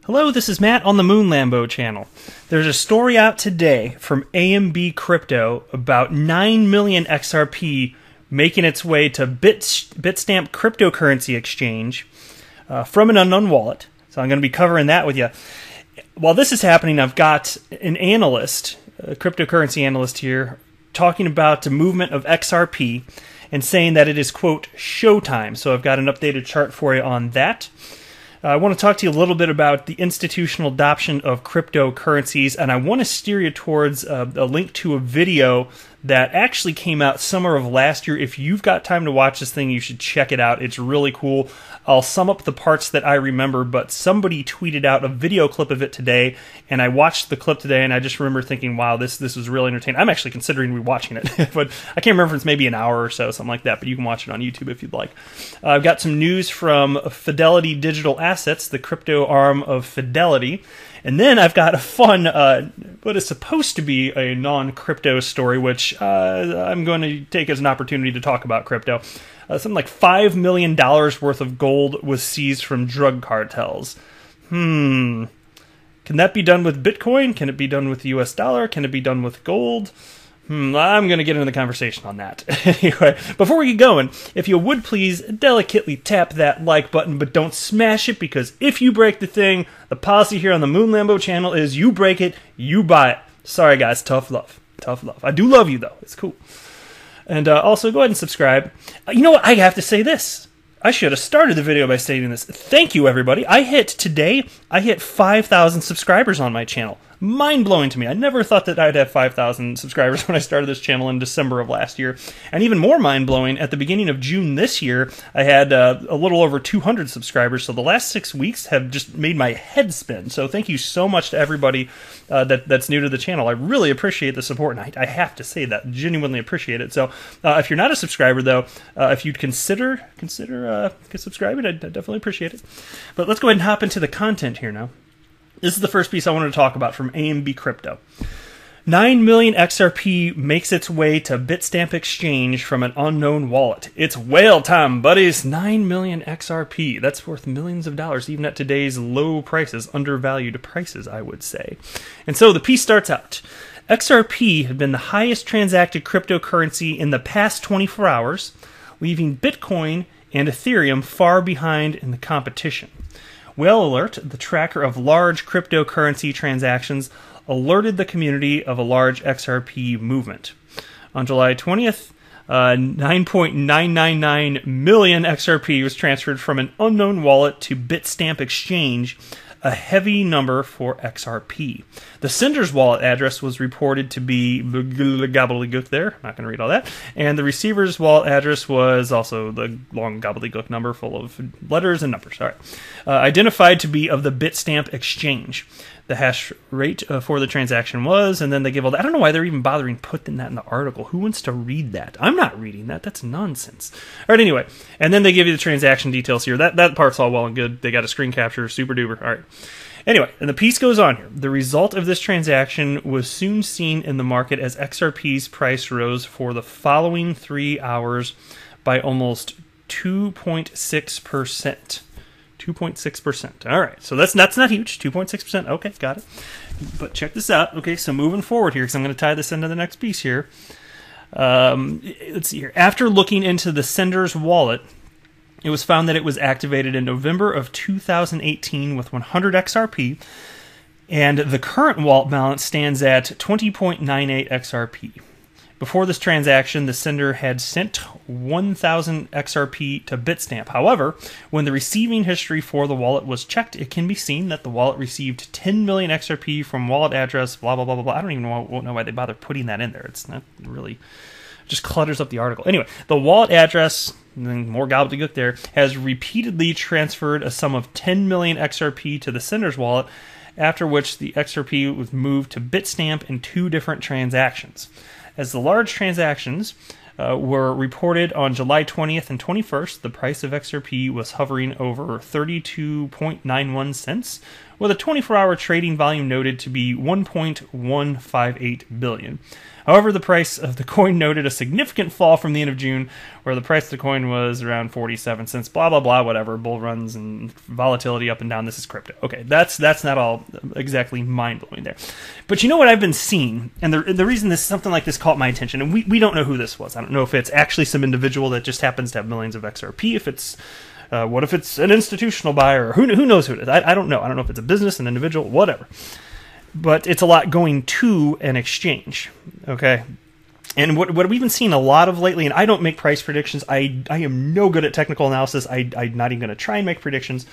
Hello, this is Matt on the Moon Lambo channel. There's a story out today from AMB Crypto about 9 million XRP making its way to Bitstamp cryptocurrency exchange from an unknown wallet. So I'm going to be covering that with you. While this is happening, I've got an analyst, a cryptocurrency analyst here, talking about the movement of XRP and saying that it is, quote, showtime. So I've got an updated chart for you on that. I want to talk to you a little bit about the institutional adoption of cryptocurrencies, and I want to steer you towards a link to a video that actually came out summer of last year. If you've got time to watch this thing, you should check it out. It's really cool. I'll sum up the parts that I remember, but somebody tweeted out a video clip of it today, and I watched the clip today, and I just remember thinking, wow, this was really entertaining. I'm actually considering rewatching it, but I can't remember if it's maybe an hour or so, something like that, but you can watch it on YouTube if you'd like. I've got some news from Fidelity Digital Assets, the crypto arm of Fidelity. And then I've got a fun, what is supposed to be a non-crypto story, which I'm going to take as an opportunity to talk about crypto. Something like $5 million worth of gold was seized from drug cartels. Can that be done with Bitcoin? Can it be done with the US dollar? Can it be done with gold? I'm going to get into the conversation on that. Anyway, before we get going, if you would please delicately tap that like button, but don't smash it, because if you break the thing, the policy here on the Moon Lambo channel is you break it, you buy it. Sorry guys, tough love. Tough love. I do love you though. It's cool. And also go ahead and subscribe. You know what? I have to say this. I should have started the video by stating this. Thank you everybody. I hit 5,000 subscribers on my channel. Mind-blowing to me. I never thought that I'd have 5,000 subscribers when I started this channel in December of last year. And even more mind-blowing, at the beginning of June this year, I had a little over 200 subscribers. So the last 6 weeks have just made my head spin. So thank you so much to everybody that's new to the channel. I really appreciate the support, and I have to say that. Genuinely appreciate it. So if you're not a subscriber, though, if you'd consider subscribing, I'd definitely appreciate it. But let's go ahead and hop into the content here now. This is the first piece I wanted to talk about from AMB Crypto. 9 million XRP makes its way to Bitstamp exchange from an unknown wallet. It's whale time, buddies. 9 million XRP. That's worth millions of dollars, even at today's low prices, undervalued prices, I would say. And so the piece starts out. XRP had been the highest transacted cryptocurrency in the past 24 hours, leaving Bitcoin and Ethereum far behind in the competition. Whale Alert, the tracker of large cryptocurrency transactions, alerted the community of a large XRP movement. On July 20th, 9.999 million XRP was transferred from an unknown wallet to Bitstamp Exchange, a heavy number for XRP. The sender's wallet address was reported to be gobbledygook there. I'm not going to read all that. And the receiver's wallet address was also the long gobbledygook number full of letters and numbers. All right. Identified to be of the Bitstamp exchange. The hash rate for the transaction was, and then they give all that. I don't know why they're even bothering putting that in the article. Who wants to read that? I'm not reading that. That's nonsense. All right, anyway. And then they give you the transaction details here. That part's all well and good. They got a screen capture, super duper. All right. Anyway, and the piece goes on here. The result of this transaction was soon seen in the market as XRP's price rose for the following 3 hours by almost 2.6%. 2.6%. All right, so that's not huge. 2.6%. Okay, got it. But check this out. Okay, so moving forward here, because I'm going to tie this into the next piece here. Let's see here. After looking into the sender's wallet, it was found that it was activated in November of 2018 with 100 XRP, and the current wallet balance stands at 20.98 XRP. Before this transaction, the sender had sent 1,000 XRP to Bitstamp. However, when the receiving history for the wallet was checked, it can be seen that the wallet received 10 million XRP from wallet address, blah, blah, blah, blah, blah. I don't even know why they bother putting that in there. It's not really, just clutters up the article. Anyway, the wallet address, and then more gobbledygook there, has repeatedly transferred a sum of 10 million XRP to the sender's wallet, after which the XRP was moved to Bitstamp in 2 different transactions. As the large transactions were reported on July 20th and 21st. The price of XRP was hovering over 32.91 cents, with a 24-hour trading volume noted to be 1.158 billion. However, the price of the coin noted a significant fall from the end of June, where the price of the coin was around 47 cents, blah, blah, blah, whatever, bull runs and volatility up and down. This is crypto. Okay, that's not all exactly mind-blowing there. But you know what I've been seeing, and the reason something like this caught my attention, and we don't know who this was. I don't know if it's actually some individual that just happens to have millions of XRP, if it's what if it's an institutional buyer? Who knows who it is? I don't know. I don't know if it's a business, an individual, whatever. But it's a lot going to an exchange, okay? And what we've been seeing a lot of lately, and I don't make price predictions. I am no good at technical analysis. I'm not even going to try and make predictions.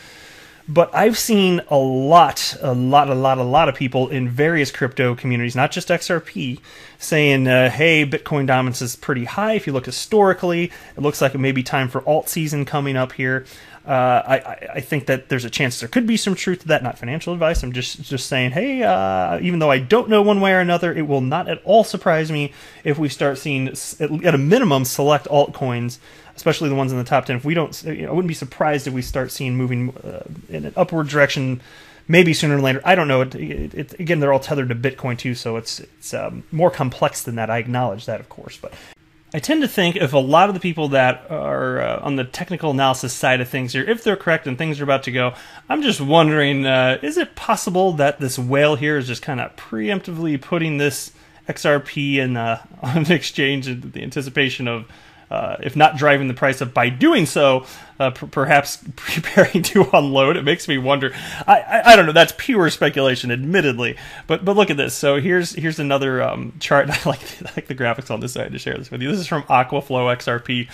But I've seen a lot of people in various crypto communities, not just XRP, saying, hey, Bitcoin dominance is pretty high. If you look historically, it looks like it may be time for alt season coming up here. I think that there's a chance there could be some truth to that, not financial advice. I'm just saying, hey, even though I don't know one way or another, it will not at all surprise me if we start seeing, at a minimum, select altcoins, especially the ones in the top 10. If we don't, I wouldn't be surprised if we start seeing moving in an upward direction, maybe sooner or later. I don't know. Again, they're all tethered to Bitcoin too, so it's more complex than that. I acknowledge that, of course, but I tend to think if a lot of the people that are on the technical analysis side of things here, if they're correct and things are about to go, I'm just wondering, is it possible that this whale here is just kind of preemptively putting this XRP on the exchange in the anticipation of, if not driving the price up by doing so, perhaps preparing to unload? It makes me wonder. I don't know. That's pure speculation, admittedly. But look at this. So here's another chart. I like the graphics on this side to share this with you. This is from Aquaflow XRP,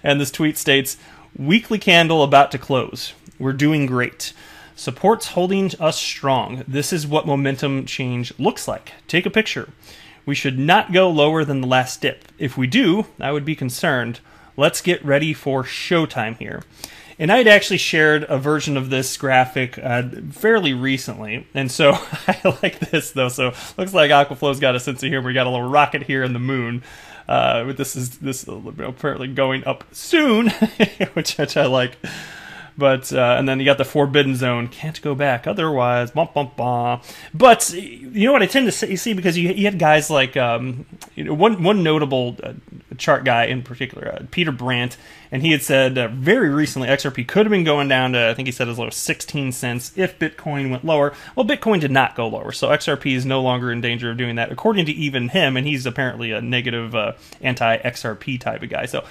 and this tweet states, "Weekly candle about to close. We're doing great. Support's holding us strong. This is what momentum change looks like. Take a picture. We should not go lower than the last dip. If we do, I would be concerned. Let's get ready for showtime here." And I had actually shared a version of this graphic fairly recently, and so I like this though. So looks like Aquaflow's got a sense of humor. We got a little rocket here in the moon. But this is apparently going up soon, which I like. But and then you got the forbidden zone, can't go back otherwise. Bum, bum, bum. But you know what I tend to see, because you had guys like one notable chart guy in particular, Peter Brandt, and he had said very recently XRP could have been going down to, I think he said, as low as 16 cents if Bitcoin went lower. Well, Bitcoin did not go lower, so XRP is no longer in danger of doing that, according to even him, and he's apparently a negative anti-XRP type of guy. So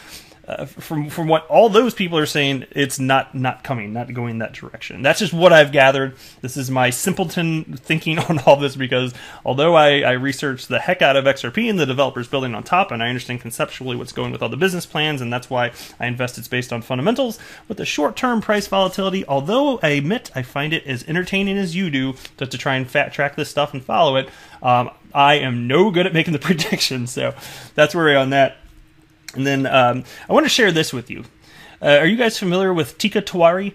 from what all those people are saying, it's not going that direction. That's just what I've gathered. This is my simpleton thinking on all this, because although I researched the heck out of XRP and the developers building on top, and I understand conceptually what's going with all the business plans, and that's why I invest it's based on fundamentals, with the short-term price volatility, although I admit I find it as entertaining as you do to try and track this stuff and follow it, I am no good at making the predictions. So that's where we are on that. And then I want to share this with you. Are you guys familiar with Tika Tawari?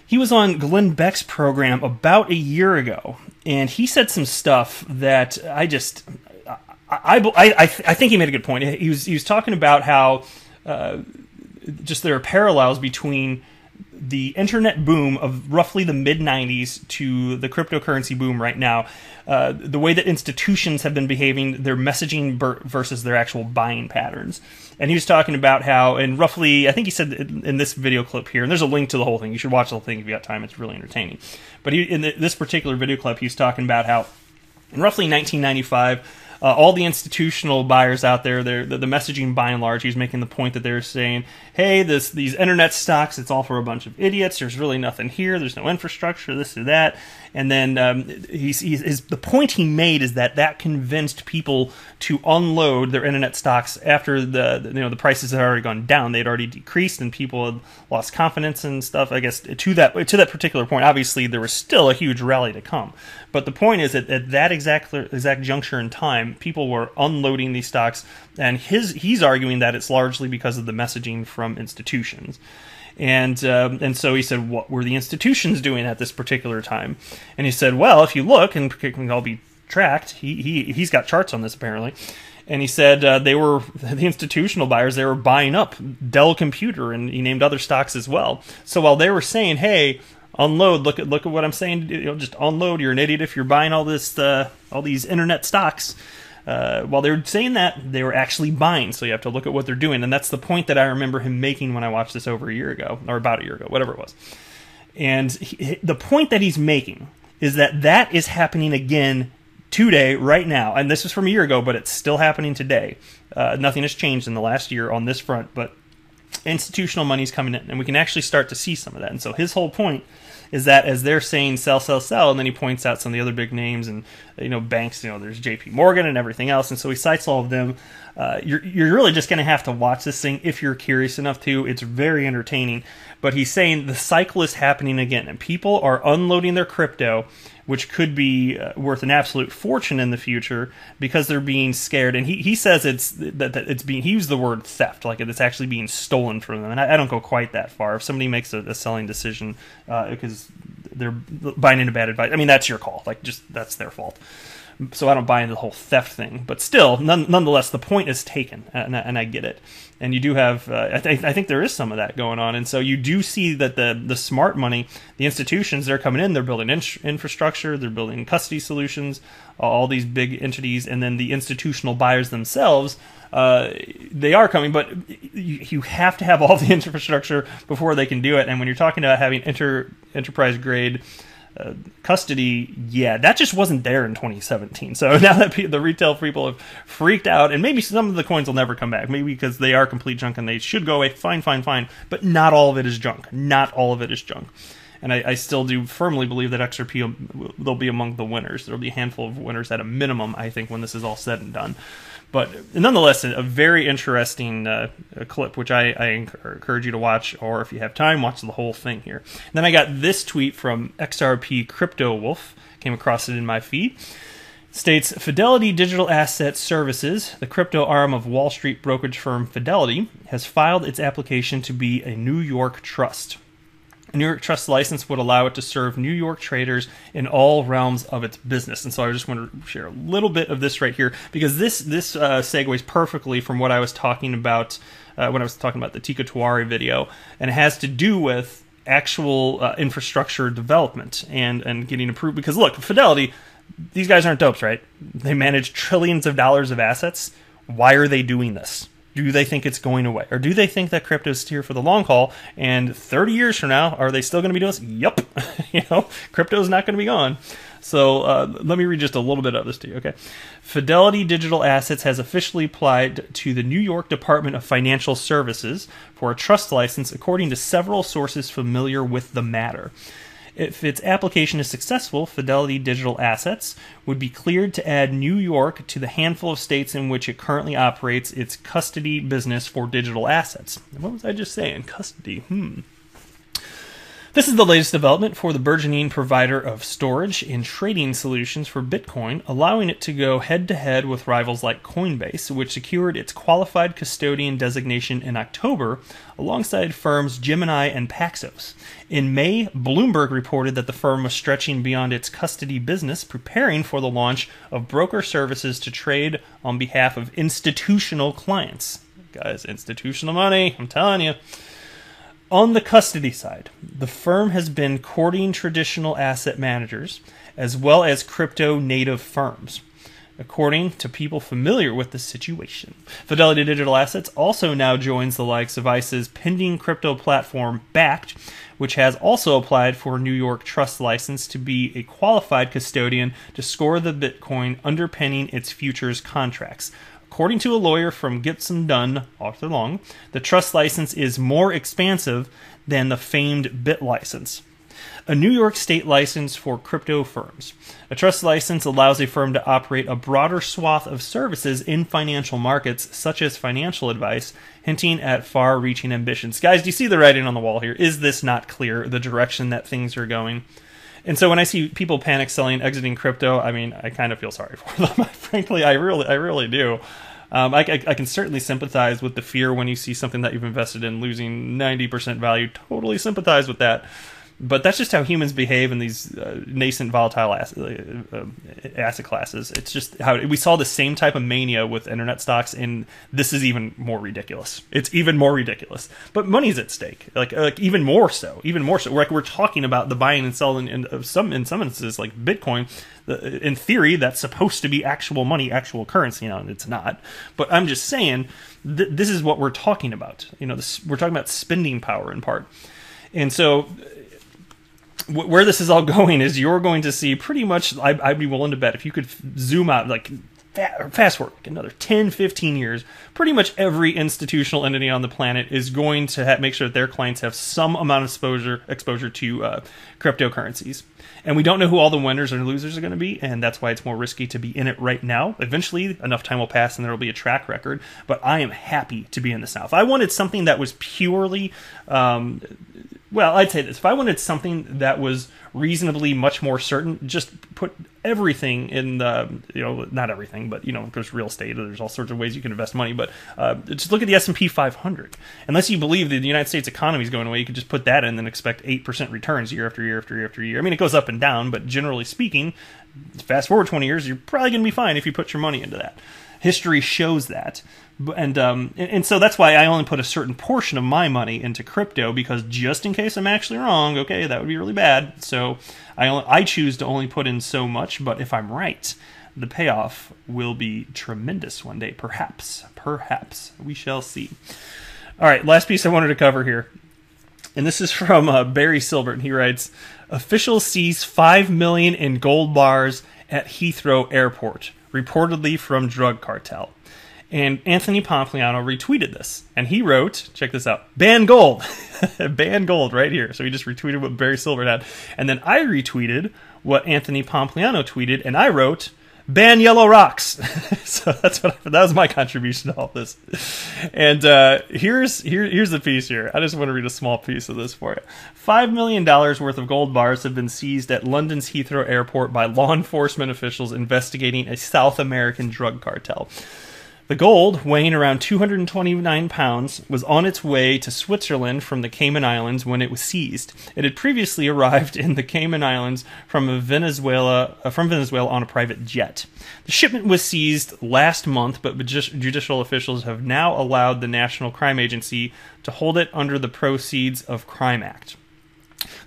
He was on Glenn Beck's program about a year ago, and he said some stuff that I think he made a good point. He was talking about how just there are parallels between the internet boom of roughly the mid-90s to the cryptocurrency boom right now. The way that institutions have been behaving, their messaging versus their actual buying patterns. And he was talking about how, and roughly, I think he said in this video clip here, and there's a link to the whole thing. You should watch the whole thing if you got time. It's really entertaining. But in this particular video clip, he was talking about how in roughly 1995, all the institutional buyers out there, the messaging by and large, he's making the point that they're saying, hey, these internet stocks, it's all for a bunch of idiots. There's really nothing here. There's no infrastructure, this or that. And then the point he made is that convinced people to unload their internet stocks after the prices had already gone down. They'd already decreased, and people had lost confidence and stuff. I guess to that particular point, obviously there was still a huge rally to come. But the point is that at that exact juncture in time, people were unloading these stocks, and he's arguing that it's largely because of the messaging from institutions. And so he said, what were the institutions doing at this particular time? And he said, well, if you look, and can all be tracked, he's got charts on this apparently, And he said they were the institutional buyers. They were buying up Dell Computer, and he named other stocks as well. So while they were saying, "Hey, unload! Look at what I'm saying. Just unload. You're an idiot if you're buying all these internet stocks." While they were saying that, they were actually buying. So you have to look at what they're doing, and that's the point that I remember him making when I watched this over a year ago, or about a year ago, whatever it was. And the point that he's making is that is happening again today, right now. And this was from a year ago, but it's still happening today. Nothing has changed in the last year on this front, but institutional money's coming in, and we can actually start to see some of that. And so his whole point is that as they're saying sell, sell, sell, and then he points out some of the other big names and banks. There's J.P. Morgan and everything else, and so he cites all of them. You're really just going to have to watch this thing if you're curious enough to. It's very entertaining, but he's saying the cycle is happening again, and people are unloading their crypto, which could be worth an absolute fortune in the future because they're being scared. And he says he used the word theft, like it's actually being stolen from them. And I don't go quite that far. If somebody makes a selling decision because they're buying into bad advice, I mean, that's your call. That's their fault. So I don't buy into the whole theft thing. But still, nonetheless, the point is taken, and I get it. And you do have, I think there is some of that going on. And so you do see that the smart money, the institutions, they're coming in, they're building infrastructure, they're building custody solutions, all these big entities, and then the institutional buyers themselves, they are coming, but you have to have all the infrastructure before they can do it. And when you're talking about having enterprise grade custody, that just wasn't there in 2017. So now that the retail people have freaked out, and maybe some of the coins will never come back, maybe because they are complete junk and they should go away, fine, but not all of it is junk. Not all of it is junk. And I still do firmly believe that XRP will be among the winners. There will be a handful of winners at a minimum, I think, when this is all said and done. But nonetheless, a very interesting clip, which I encourage you to watch, or if you have time, watch the whole thing here. And then I got this tweet from XRP Crypto Wolf, came across it in my feed. It states, Fidelity Digital Asset Services, the crypto arm of Wall Street brokerage firm Fidelity, has filed its application to be a New York trust. A New York trust license would allow it to serve New York traders in all realms of its business. And so I just want to share a little bit of this right here, because this segues perfectly from what I was talking about when I was talking about the Tika Tuari video, and it has to do with actual infrastructure development and getting approved. Because look, Fidelity, these guys aren't dopes, right? They manage trillions of dollars of assets. Why are they doing this? Do they think it's going away? Or do they think that crypto is here for the long haul, and 30 years from now, are they still going to be doing this? Yup. Crypto is not going to be gone. So let me read just a little bit of this to you, okay? Fidelity Digital Assets has officially applied to the New York Department of Financial Services for a trust license, according to several sources familiar with the matter. If its application is successful, Fidelity Digital Assets would be cleared to add New York to the handful of states in which it currently operates its custody business for digital assets. What was I just saying? Custody. This is the latest development for the burgeoning provider of storage and trading solutions for Bitcoin, allowing it to go head-to-head with rivals like Coinbase, which secured its qualified custodian designation in October, alongside firms Gemini and Paxos. In May, Bloomberg reported that the firm was stretching beyond its custody business, preparing for the launch of broker services to trade on behalf of institutional clients. Guys, institutional money, I'm telling you. On the custody side, the firm has been courting traditional asset managers as well as crypto-native firms, according to people familiar with the situation. Fidelity Digital Assets also now joins the likes of ICE's pending crypto platform Bakkt, which has also applied for a New York trust license to be a qualified custodian to score the Bitcoin underpinning its futures contracts. According to a lawyer from Gibson Dunn, Arthur Long, the trust license is more expansive than the famed Bit license, a New York state license for crypto firms. A trust license allows a firm to operate a broader swath of services in financial markets, such as financial advice, hinting at far-reaching ambitions. Guys, do you see the writing on the wall here? Is this not clear, the direction that things are going? And so when I see people panic selling, exiting crypto, I mean, I kind of feel sorry for them. Frankly, I really do. I can certainly sympathize with the fear when you see something that you've invested in losing 90% value. Totally sympathize with that. But that's just how humans behave in these nascent volatile asset classes. It's just how we saw the same type of mania with internet stocks, and this is even more ridiculous. It's even more ridiculous. But money's at stake, like even more so. We're talking about the buying and selling in some instances, like Bitcoin. In theory, that's supposed to be actual money, actual currency. And it's not. But I'm just saying, this is what we're talking about. We're talking about spending power in part, and so. Where this is all going is you're going to see pretty much, I'd be willing to bet, if you could zoom out, like fast forward another 10, 15 years, pretty much every institutional entity on the planet is going to make sure that their clients have some amount of exposure to cryptocurrencies. And we don't know who all the winners and losers are going to be, and that's why it's more risky to be in it right now. Eventually, enough time will pass and there will be a track record, but I am happy to be in this now. If I wanted something that was purely... well, I'd say this. If I wanted something that was reasonably much more certain, just put everything in the, not everything, but, there's real estate, there's all sorts of ways you can invest money, but just look at the S&P 500. Unless you believe that the United States economy is going away, you could just put that in and then expect 8% returns year after year after year after year. I mean, it goes up and down, but generally speaking, fast forward 20 years, you're probably going to be fine if you put your money into that. History shows that. And so that's why I only put a certain portion of my money into crypto, because just in case I'm actually wrong, okay, that would be really bad. So I choose to only put in so much, but if I'm right, the payoff will be tremendous one day. Perhaps. We shall see. All right, last piece I wanted to cover here. And this is from Barry Silbert. He writes, officials seize 5 million in gold bars at Heathrow Airport, reportedly from drug cartel. And Anthony Pompliano retweeted this, and he wrote, check this out, ban gold. Ban gold right here. So he just retweeted what Barry Silbert had. And then I retweeted what Anthony Pompliano tweeted, and I wrote, ban yellow rocks. So that was my contribution to all this. And here's the piece here. I just want to read a small piece of this for you. $5 million worth of gold bars have been seized at London's Heathrow Airport by law enforcement officials investigating a South American drug cartel. The gold, weighing around 229 pounds, was on its way to Switzerland from the Cayman Islands when it was seized. It had previously arrived in the Cayman Islands from Venezuela on a private jet. The shipment was seized last month, but judicial officials have now allowed the National Crime Agency to hold it under the Proceeds of Crime Act.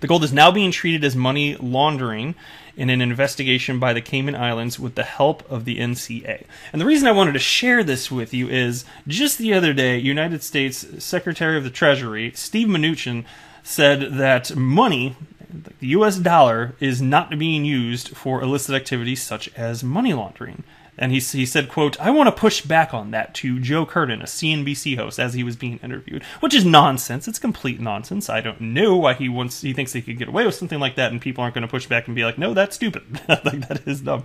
The gold is now being treated as money laundering in an investigation by the Cayman Islands with the help of the NCA. And the reason I wanted to share this with you is just the other day, United States Secretary of the Treasury, Steve Mnuchin, said that money, the US dollar, is not being used for illicit activities such as money laundering. And he said, quote, I want to push back on that to Joe Curtin, a CNBC host, as he was being interviewed, which is nonsense. It's complete nonsense. I don't know why he thinks he could get away with something like that, and people aren't going to push back and be like, no, that's stupid. Like, that is dumb.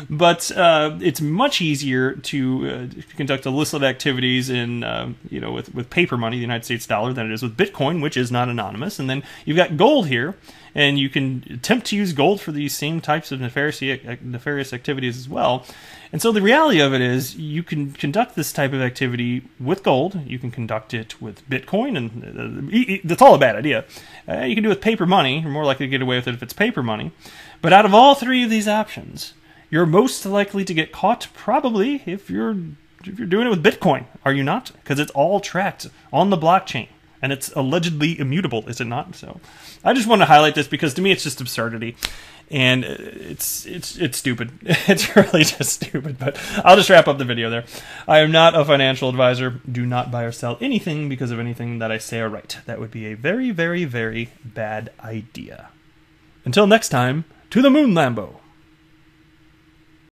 But it's much easier to conduct illicit activities in, with paper money, the United States dollar, than it is with Bitcoin, which is not anonymous. And then you've got gold here, and you can attempt to use gold for these same types of nefarious activities as well. And so the reality of it is you can conduct this type of activity with gold. You can conduct it with Bitcoin, and that's all a bad idea. You can do it with paper money. You're more likely to get away with it if it's paper money. But out of all three of these options, you're most likely to get caught probably if you're doing it with Bitcoin, are you not? Because it's all tracked on the blockchain, and it's allegedly immutable, is it not? So I just want to highlight this because to me it's just absurdity, and it's stupid. It's really just stupid. But I'll just wrap up the video there. I am not a financial advisor. Do not buy or sell anything because of anything that I say or write. That would be a very, very, very bad idea. Until next time, to the moon, Lambo.